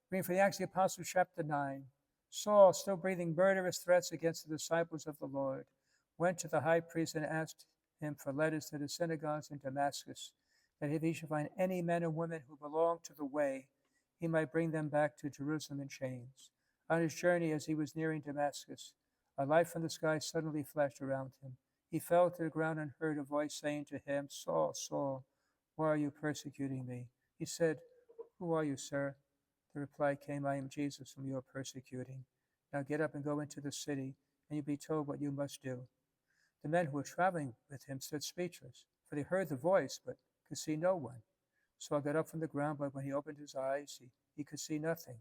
Reading from the Acts of the Apostles, chapter 9. Saul, still breathing murderous threats against the disciples of the Lord, went to the high priest and asked him for letters to the synagogues in Damascus, that if he should find any men and women who belonged to the way, he might bring them back to Jerusalem in chains. On his journey, as he was nearing Damascus, a light from the sky suddenly flashed around him. He fell to the ground and heard a voice saying to him, Saul, Saul, why are you persecuting me? He said, Who are you, sir? The reply came, I am Jesus, whom you are persecuting. Now get up and go into the city, and you'll be told what you must do. The men who were traveling with him stood speechless, for they heard the voice, but could see no one. Saul got up from the ground, but when he opened his eyes, he could see nothing.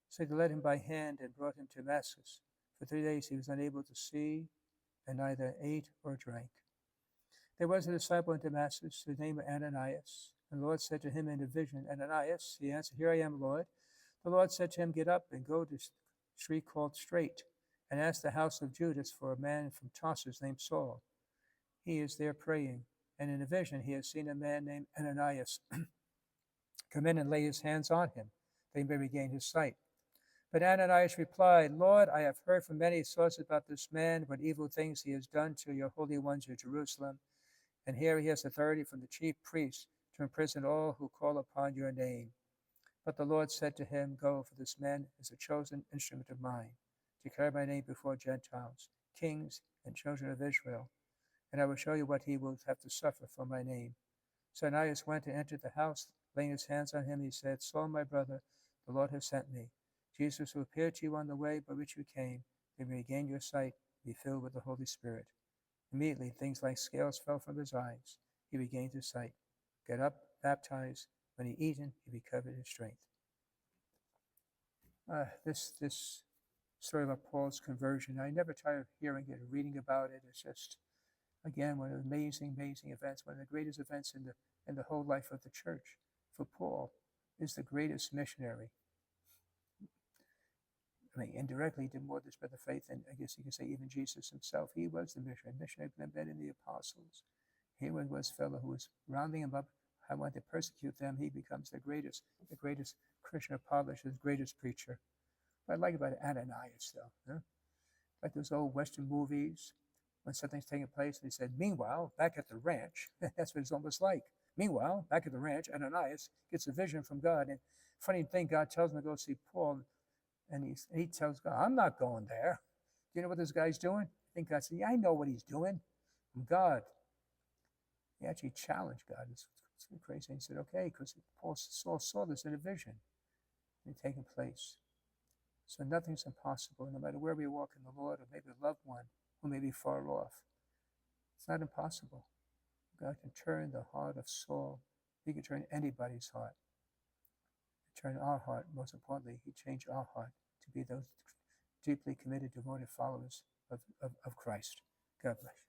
So they led him by hand and brought him to Damascus. For 3 days he was unable to see, and neither ate or drank. There was a disciple in Damascus, whose name was Ananias. And the Lord said to him in a vision, Ananias, he answered, Here I am, Lord. The Lord said to him, Get up and go to the street called Straight, and ask the house of Judas for a man from Tarsus named Saul. He is there praying, and in a vision he has seen a man named Ananias come in and lay his hands on him, that he may regain his sight. But Ananias replied, Lord, I have heard from many sources about this man, what evil things he has done to your holy ones in Jerusalem. And here he has authority from the chief priests to imprison all who call upon your name. But the Lord said to him, Go, for this man is a chosen instrument of mine, to carry my name before Gentiles, kings, and children of Israel. And I will show you what he will have to suffer for my name. So Ananias went and entered the house. Laying his hands on him, he said, Saul, my brother, the Lord has sent me. Jesus will appear to you on the way by which you came, that you may regain your sight, be filled with the Holy Spirit. Immediately, things like scales fell from his eyes. He regained his sight. Got up, baptized. When he eaten, he recovered his strength. This story about Paul's conversion, I never tire of hearing it or reading about it. It's just, again, one of the amazing events, one of the greatest events in the whole life of the church. For Paul is the greatest missionary. I mean, indirectly, he did more to spread the faith, and I guess you could say even Jesus himself. He was the missionary embedded in the apostles. He was a fellow who was rounding him up. I want to persecute them. He becomes the greatest Christian apologist, the greatest preacher. What I like about Ananias, though, like those old Western movies, when something's taking place, they said, meanwhile, back at the ranch, that's what it's almost like. Meanwhile, back at the ranch, Ananias gets a vision from God. And funny thing, God tells him to go see Paul, and he tells God, I'm not going there. Do you know what this guy's doing? I think God said, yeah, I know what he's doing. And God, he actually challenged God. It's crazy. And he said, okay, because Saul saw this in a vision and taking place. So nothing's impossible, no matter where we walk in the Lord, or maybe a loved one who may be far off. It's not impossible. God can turn the heart of Saul. He can turn anybody's heart. Turn our heart, most importantly, he changed our heart to be those deeply committed, devoted followers of Christ. God bless you.